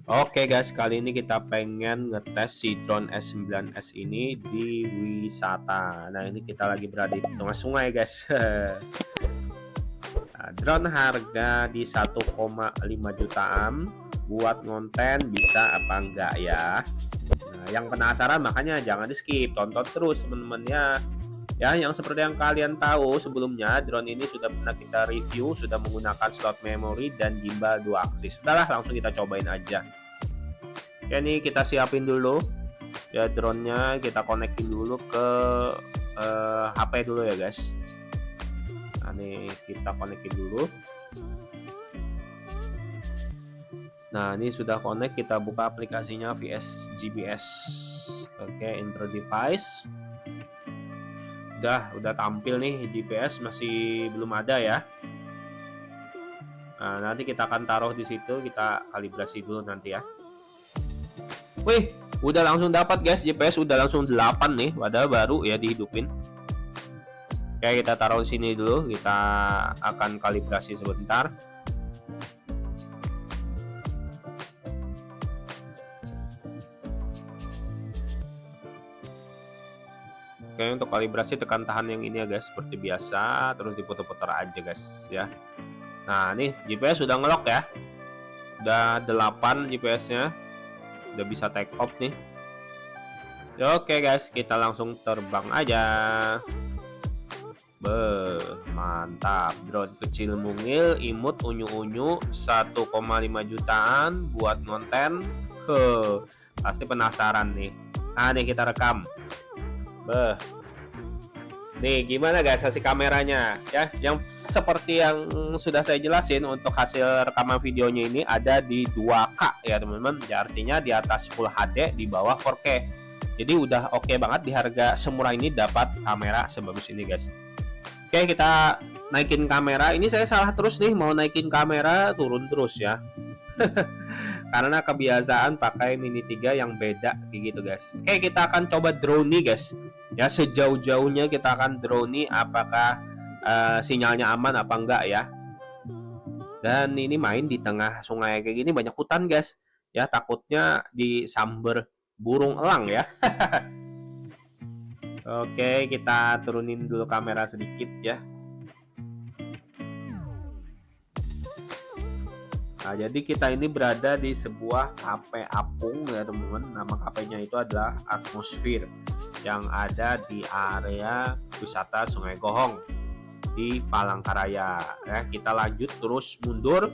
Oke guys, kali ini kita pengen ngetes si drone S9S ini di wisata. Nah, ini kita lagi berada di tengah sungai guys. Nah, drone harga di 1,5 jutaan. Buat konten bisa apa enggak ya? Nah, yang penasaran makanya jangan di skip, tonton terus teman-teman ya. Ya, yang seperti yang kalian tahu sebelumnya, drone ini sudah pernah kita review, sudah menggunakan slot memori dan gimbal 2 aksis. Sudahlah, langsung kita cobain aja. Ya, nih kita siapin dulu ya drone-nya, kita konekin dulu ke HP dulu ya guys. Nah, nih kita konekin dulu. Nah, ini sudah connect, kita buka aplikasinya VS GPS. Oke, intro device. Udah tampil nih, GPS masih belum ada ya. Nah, nanti kita akan taruh di situ, kita kalibrasi dulu nanti ya. Wih, udah langsung dapat guys, GPS udah langsung 8 nih, padahal baru ya dihidupin. Oke, kita taruh di sini dulu, kita akan kalibrasi sebentar. Oke, untuk kalibrasi tekan tahan yang ini ya guys, seperti biasa, terus diputar-putar aja guys ya. Nah, nih GPS sudah ngelock ya. Udah 8 GPS-nya. Udah bisa take off nih. Oke guys, kita langsung terbang aja. Mantap. Drone kecil mungil, imut, unyu-unyu, 1,5 jutaan buat konten. Pasti penasaran nih. Nah, nih kita rekam. Nih gimana guys hasil kameranya ya, yang seperti yang sudah saya jelasin, untuk hasil rekaman videonya ini ada di 2K ya teman-teman ya, artinya di atas Full HD, di bawah 4K. Jadi udah oke banget di harga semurah ini dapat kamera sebagus ini guys. Oke, kita naikin kamera. Ini saya salah terus nih, mau naikin kamera turun terus ya. Karena kebiasaan pakai Mini 3 yang beda kayak gitu guys. Oke, kita akan coba drone nih guys. Ya, sejauh-jauhnya kita akan drone nih, apakah sinyalnya aman apa enggak ya. Dan ini main di tengah sungai kayak gini, banyak hutan guys. Ya, takutnya disamber burung elang ya. Oke, kita turunin dulu kamera sedikit ya. Nah, jadi kita ini berada di sebuah kafe apung ya teman-teman. Nama kafenya itu adalah Atmosfer, yang ada di area wisata Sungai Gohong di Palangkaraya. Ya, kita lanjut terus mundur.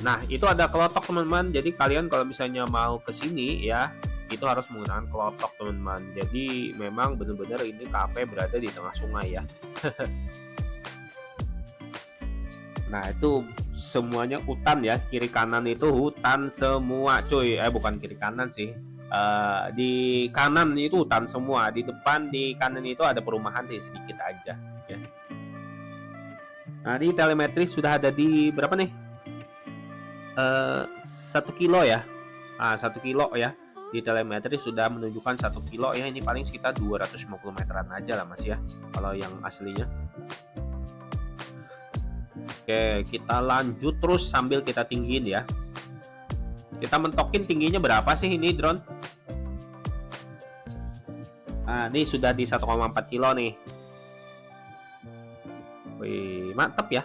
Nah, itu ada kelotok teman-teman. Jadi kalian kalau misalnya mau ke sini ya, itu harus menggunakan kelotok teman-teman. Jadi memang benar-benar ini kafe berada di tengah sungai ya. Nah, itu semuanya hutan ya, kiri kanan itu hutan semua cuy. Bukan kiri kanan sih, di kanan itu hutan semua, di depan di kanan itu ada perumahan sih sedikit aja ya. Nah, di telemetri sudah ada di berapa nih, 1 kilo ya. Nah, 1 kilo ya, di telemetri sudah menunjukkan 1 kilo ya. Ini paling sekitar 250 meteran aja lah mas ya, kalau yang aslinya. Oke, kita lanjut terus sambil kita tinggiin ya. Kita mentokin tingginya berapa sih ini drone? Nah, ini sudah di 1,4 kilo nih. Wih, mantap ya.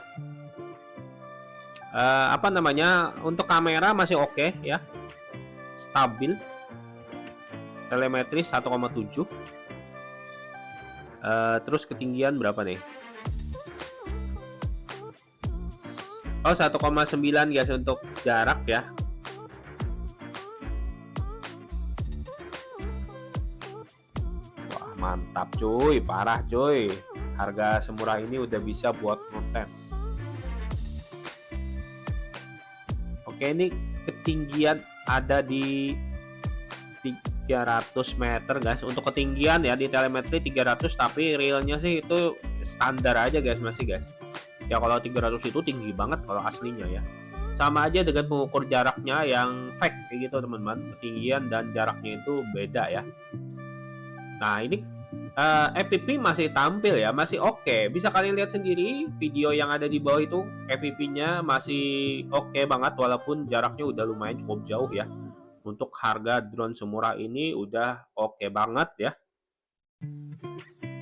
Apa namanya? Untuk kamera masih oke ya. Stabil. Telemetri 1,7. Terus ketinggian berapa nih? Oh, 1,9 guys untuk jarak ya. Wah, mantap cuy, parah cuy. Harga semurah ini udah bisa buat konten. Oke, ini ketinggian ada di 300 meter guys. Untuk ketinggian ya di telemetri 300, tapi realnya sih itu standar aja guys, masih guys. Ya kalau 300 itu tinggi banget kalau aslinya ya. Sama aja dengan pengukur jaraknya yang fake kayak gitu teman-teman. Ketinggian dan jaraknya itu beda ya. Nah, ini FPV masih tampil ya, masih oke. Bisa kalian lihat sendiri video yang ada di bawah itu, FPV-nya masih oke banget walaupun jaraknya udah lumayan cukup jauh ya. Untuk harga drone semurah ini udah oke banget ya.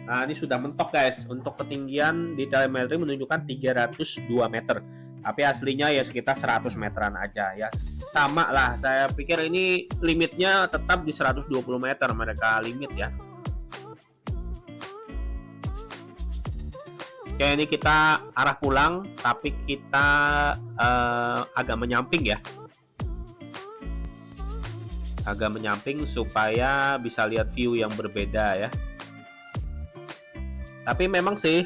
Nah, ini sudah mentok guys. Untuk ketinggian di telemetri menunjukkan 302 meter. Tapi aslinya ya sekitar 100 meteran aja ya. Sama lah, saya pikir ini limitnya tetap di 120 meter mereka limit ya. Oke, ini kita arah pulang, tapi kita agak menyamping ya. Agak menyamping supaya bisa lihat view yang berbeda ya. Tapi memang sih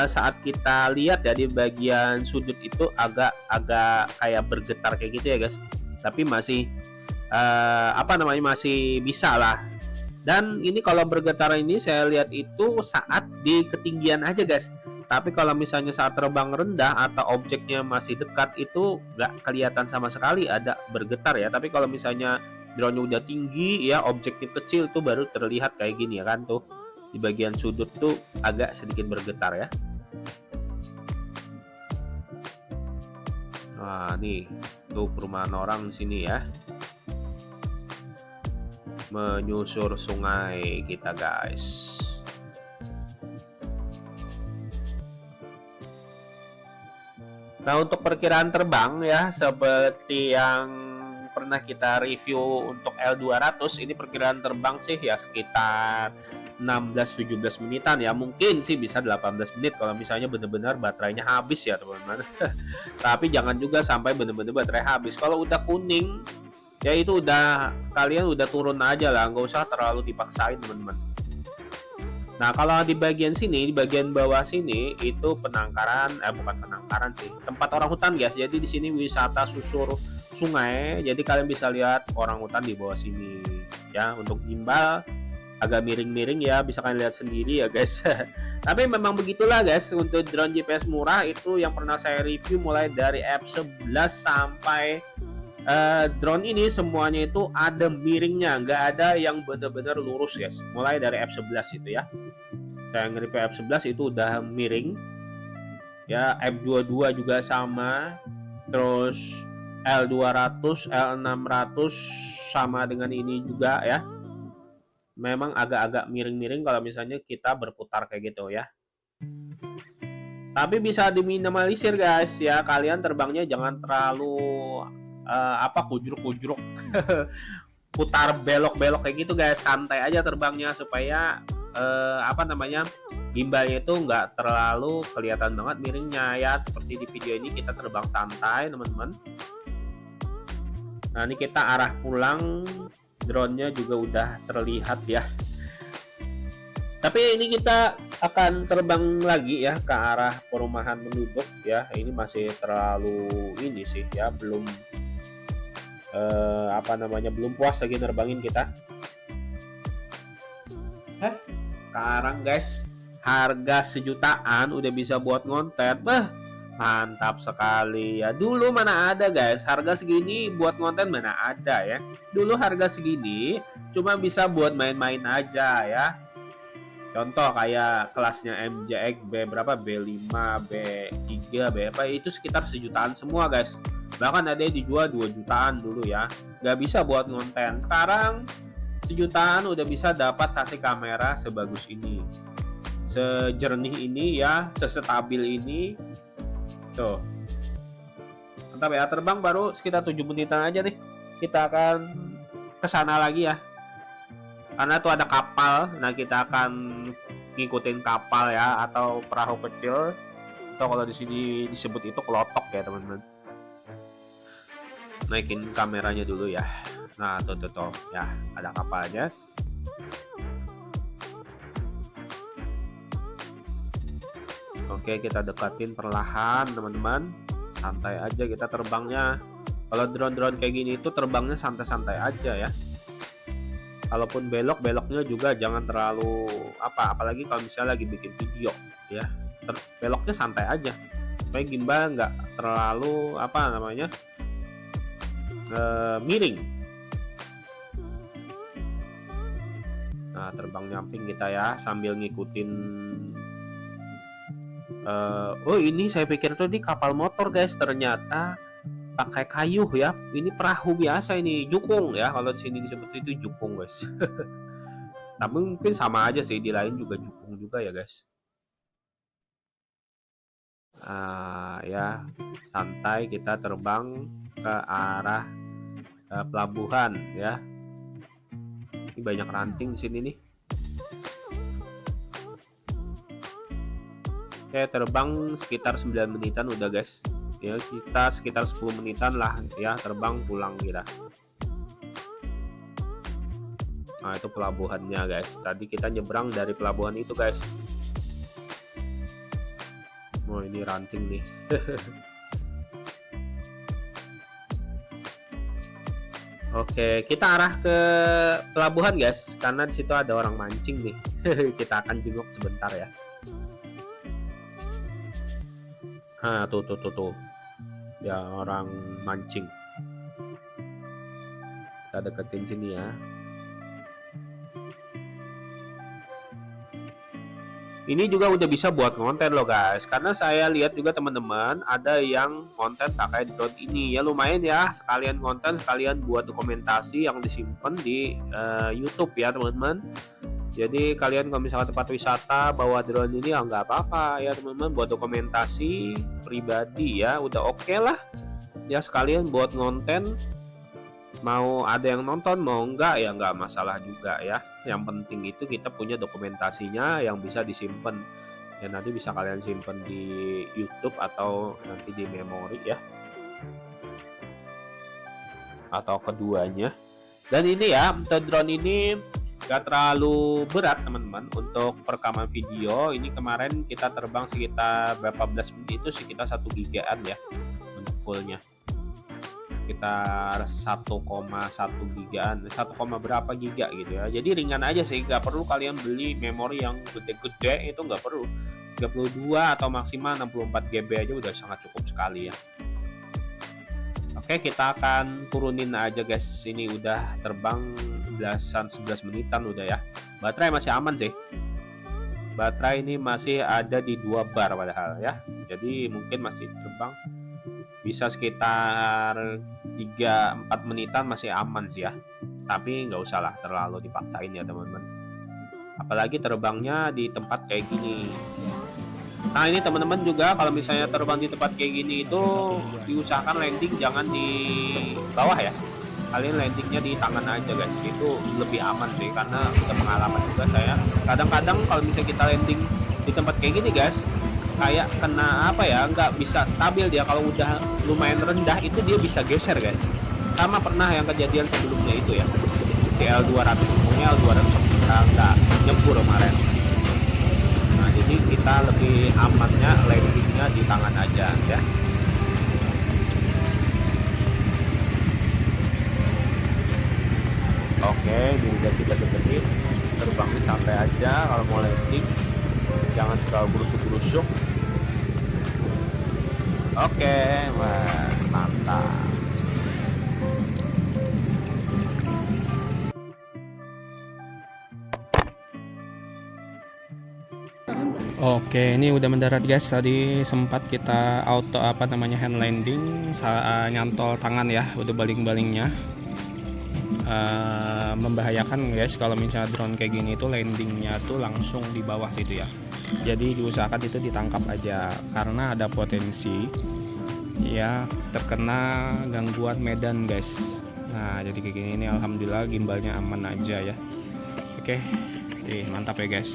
saat kita lihat ya di bagian sudut itu agak kayak bergetar kayak gitu ya guys. Tapi masih apa namanya, masih bisa lah. Dan ini kalau bergetar ini saya lihat itu saat di ketinggian aja guys. Tapi kalau misalnya saat terbang rendah atau objeknya masih dekat itu nggak kelihatan sama sekali ada bergetar ya. Tapi kalau misalnya drone-nya udah tinggi ya, objeknya kecil tuh baru terlihat kayak gini ya kan tuh. Di bagian sudut tuh agak sedikit bergetar ya. Nah, nih tuh perumahan orang di sini ya. Menyusur sungai kita guys. Nah, untuk perkiraan terbang ya seperti yang pernah kita review untuk L200, ini perkiraan terbang sih ya sekitar 16-17 menitan ya, mungkin sih bisa 18 menit kalau misalnya benar-benar baterainya habis ya teman-teman. Tapi jangan juga sampai benar-benar baterai habis. Kalau udah kuning ya itu udah, kalian udah turun aja lah, nggak usah terlalu dipaksain teman-teman. Nah, kalau di bagian sini, di bagian bawah sini itu penangkaran, bukan penangkaran sih, tempat orang hutan guys. Jadi di sini wisata susur sungai, jadi kalian bisa lihat orang hutan di bawah sini ya. Untuk gimbal agak miring-miring ya, bisa kalian lihat sendiri ya guys. Tapi memang begitulah guys, untuk drone GPS murah itu yang pernah saya review mulai dari F11 sampai drone ini semuanya itu ada miringnya, nggak ada yang benar-benar lurus guys. Mulai dari F11 itu ya, saya nge-review F11 itu udah miring ya, F22 juga sama, terus L200, L600 sama dengan ini juga ya. Memang agak-agak miring-miring kalau misalnya kita berputar kayak gitu ya. Tapi bisa diminimalisir guys ya, kalian terbangnya jangan terlalu kujruk-kujruk putar belok-belok kayak gitu guys. Santai aja terbangnya supaya gimbalnya itu nggak terlalu kelihatan banget miringnya ya. Seperti di video ini kita terbang santai teman-teman. Nah, ini kita arah pulang, drone-nya juga udah terlihat ya. Tapi ini kita akan terbang lagi ya ke arah perumahan penduduk ya. Ini masih terlalu ini sih ya, belum belum puas lagi nerbangin kita. Sekarang guys, harga sejutaan udah bisa buat ngonten. Mantap sekali ya. Dulu mana ada guys, harga segini buat ngonten mana ada ya. Dulu harga segini cuma bisa buat main-main aja ya. Contoh kayak kelasnya MJX B berapa, B5, B3, B apa itu sekitar sejutaan semua guys. Bahkan ada yang dijual 2 jutaan dulu ya. Gak bisa buat ngonten. Sekarang sejutaan udah bisa dapat hasil kamera sebagus ini, sejernih ini ya, sestabil ini. Tuh. Mantap ya, terbang baru sekitar 7 menitan aja nih. Kita akan ke sana lagi ya. Karena tuh ada kapal, nah kita akan ngikutin kapal ya, atau perahu kecil, atau kalau di sini disebut itu kelotok ya teman-teman. Naikin kameranya dulu ya. Nah tuh ya, ada kapalnya. Oke, kita dekatin perlahan teman-teman. Santai aja kita terbangnya. Kalau drone-drone kayak gini itu terbangnya santai-santai aja ya. Kalaupun beloknya juga jangan terlalu apalagi kalau misalnya lagi bikin video ya, beloknya santai aja supaya gimbal nggak terlalu miring. Nah Nah, terbang nyamping kita ya sambil ngikutin. Oh ini saya pikir tuh di kapal motor guys, ternyata pakai kayu ya. Ini perahu biasa, ini jukung ya, kalau di sini disebut itu jukung guys. Tapi mungkin sama aja sih, di lain juga jukung juga ya guys. Ya santai kita terbang ke arah pelabuhan ya. Ini banyak ranting di sini nih. Oke, terbang sekitar 9 menitan udah guys. Ya, kita sekitar 10 menitan lah ya terbang pulang kita. Nah, itu pelabuhannya guys. Tadi kita nyebrang dari pelabuhan itu guys. Oh, ini ranting nih. Oke, kita arah ke pelabuhan guys, karena di situ ada orang mancing nih. Kita akan jenguk sebentar ya. Tuh. Ya, orang mancing. Kita deketin sini ya. Ini juga udah bisa buat konten loh guys, karena saya lihat juga teman-teman ada yang konten pakai drone ini ya, lumayan ya, sekalian konten sekalian buat dokumentasi yang disimpan di YouTube ya teman-teman. Jadi kalian kalau misalkan tempat wisata bawa drone ini ya nggak apa-apa ya teman-teman, buat dokumentasi pribadi ya udah oke lah ya, sekalian buat konten. Mau ada yang nonton mau enggak ya nggak masalah juga ya, yang penting itu kita punya dokumentasinya yang bisa disimpan ya, nanti bisa kalian simpan di YouTube atau nanti di memori ya, atau keduanya. Dan ini ya, untuk drone ini gak terlalu berat teman-teman untuk perekaman video. Ini kemarin kita terbang sekitar berapa belas menit, itu sekitar 1 gigaan ya untuk fullnya, sekitar 1,1 gigaan, 1, berapa giga gitu ya. Jadi ringan aja sih, nggak perlu kalian beli memori yang gede-gede, itu nggak perlu. 32 atau maksimal 64 GB aja udah sangat cukup sekali ya. Oke, kita akan turunin aja guys. Ini udah terbang 11 menitan udah ya. Baterai masih aman sih. Baterai ini masih ada di 2 bar padahal ya. Jadi mungkin masih terbang bisa sekitar 3-4 menitan masih aman sih ya, tapi nggak usah lah terlalu dipaksain ya teman-teman, apalagi terbangnya di tempat kayak gini. Nah ini teman-teman juga kalau misalnya terbang di tempat kayak gini itu diusahakan landing jangan di bawah ya, kalian landingnya di tangan aja guys, itu lebih aman sih, karena udah pengalaman juga saya. Kadang-kadang kalau misalnya kita landing di tempat kayak gini guys, kayak kena apa ya, nggak bisa stabil dia, kalau udah lumayan rendah itu dia bisa geser guys. Sama pernah yang kejadian sebelumnya itu ya, CL200, pokoknya L200 kita nggak nyebur kemarin. Nah jadi kita lebih amannya landingnya di tangan aja ya. Oke, ini udah kita deketin, terbangnya sampai aja. Kalau mau landing jangan terlalu berusuk-berusuk. Oke, wah mantap. Oke, ini udah mendarat guys. Tadi sempat kita auto hand landing, nyantol tangan ya, udah baling-balingnya. Membahayakan guys kalau misalnya drone kayak gini tuh landingnya tuh langsung di bawah situ ya. Jadi diusahakan itu ditangkap aja, karena ada potensi ya terkena gangguan medan guys. Nah jadi kayak gini, ini alhamdulillah gimbalnya aman aja ya. Oke, mantap ya guys.